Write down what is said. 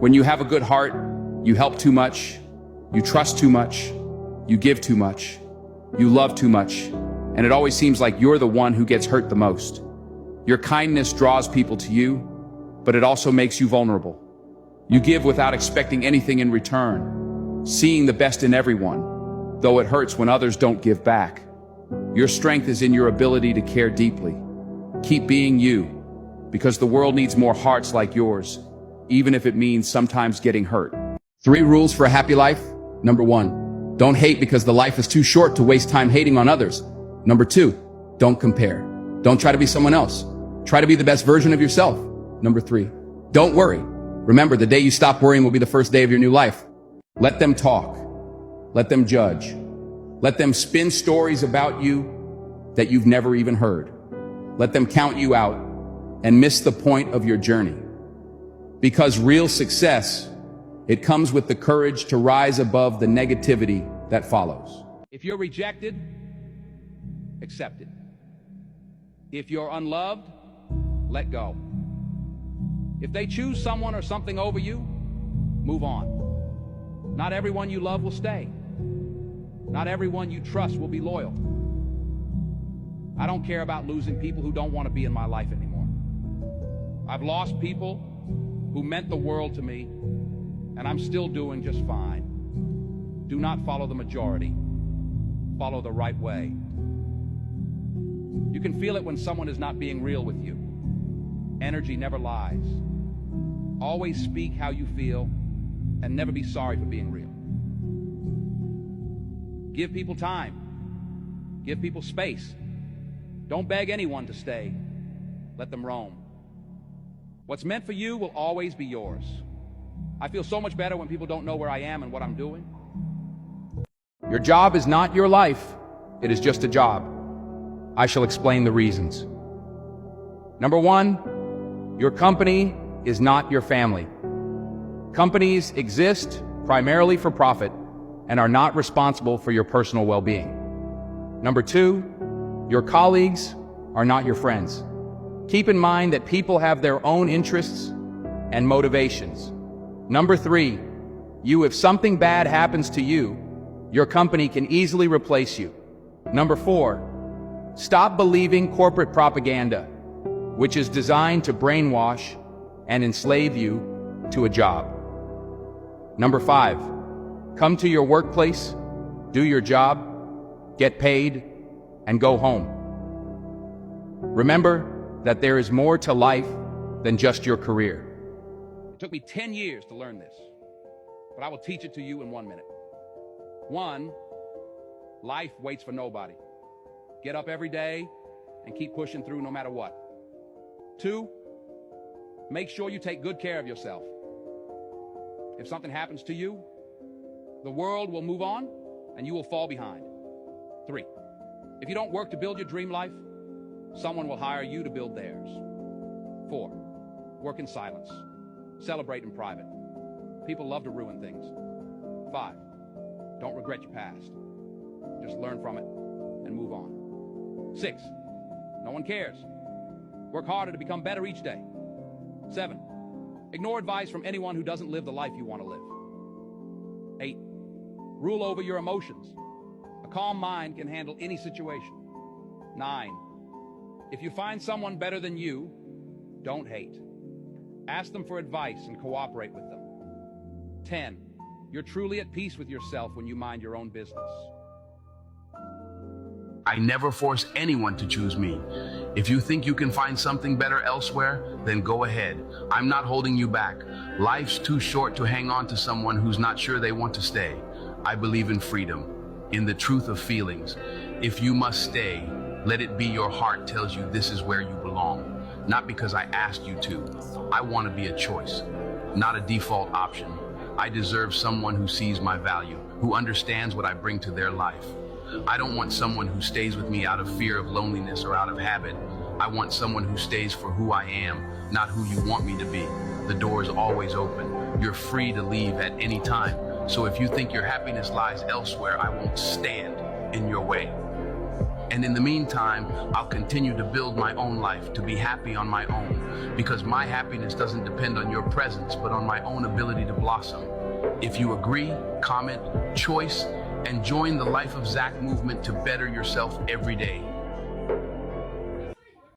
When you have a good heart, you help too much, you trust too much, you give too much, you love too much, and it always seems like you're the one who gets hurt the most. Your kindness draws people to you, but it also makes you vulnerable. You give without expecting anything in return, seeing the best in everyone, though it hurts when others don't give back. Your strength is in your ability to care deeply. Keep being you, because the world needs more hearts like yours, even if it means sometimes getting hurt. 3 rules for a happy life. Number 1, don't hate because the life is too short to waste time hating on others. Number 2, don't compare. Don't try to be someone else. Try to be the best version of yourself. Number 3, don't worry. Remember, the day you stop worrying will be the first day of your new life. Let them talk. Let them judge. Let them spin stories about you that you've never even heard. Let them count you out and miss the point of your journey. Because real success, it comes with the courage to rise above the negativity that follows. If you're rejected, accept it. If you're unloved, let go. If they choose someone or something over you, move on. Not everyone you love will stay. Not everyone you trust will be loyal. I don't care about losing people who don't want to be in my life anymore. I've lost people who meant the world to me, and I'm still doing just fine. Do not follow the majority. Follow the right way. You can feel it when someone is not being real with you. Energy never lies. Always speak how you feel, and never be sorry for being real. Give people time. Give people space. Don't beg anyone to stay. Let them roam. What's meant for you will always be yours. I feel so much better when people don't know where I am and what I'm doing. Your job is not your life. It is just a job. I shall explain the reasons. Number 1, your company is not your family. Companies exist primarily for profit and are not responsible for your personal well-being. Number 2, your colleagues are not your friends. Keep in mind that people have their own interests and motivations. Number 3, if something bad happens to you, your company can easily replace you. Number 4, stop believing corporate propaganda, which is designed to brainwash and enslave you to a job. Number 5, come to your workplace, do your job, get paid, and go home. Remember that there is more to life than just your career. It took me 10 years to learn this, but I will teach it to you in 1 minute. 1, life waits for nobody. Get up every day and keep pushing through no matter what. 2, make sure you take good care of yourself. If something happens to you, the world will move on and you will fall behind. 3, if you don't work to build your dream life, someone will hire you to build theirs. 4, work in silence. Celebrate in private. People love to ruin things. 5, don't regret your past. Just learn from it and move on. 6, no one cares. Work harder to become better each day. 7, ignore advice from anyone who doesn't live the life you want to live. 8, rule over your emotions. A calm mind can handle any situation. 9, if you find someone better than you, don't hate. Ask them for advice and cooperate with them. 10, you're truly at peace with yourself when you mind your own business. I never force anyone to choose me. If you think you can find something better elsewhere, then go ahead. I'm not holding you back. Life's too short to hang on to someone who's not sure they want to stay. I believe in freedom, in the truth of feelings. If you must stay, let it be your heart tells you this is where you belong. Not because I asked you to. I want to be a choice, not a default option. I deserve someone who sees my value, who understands what I bring to their life. I don't want someone who stays with me out of fear of loneliness or out of habit. I want someone who stays for who I am, not who you want me to be. The door is always open. You're free to leave at any time. So if you think your happiness lies elsewhere, I won't stand in your way. And in the meantime, I'll continue to build my own life, to be happy on my own, because my happiness doesn't depend on your presence, but on my own ability to blossom. If you agree, comment, choice, and join the Life of Zach movement to better yourself every day.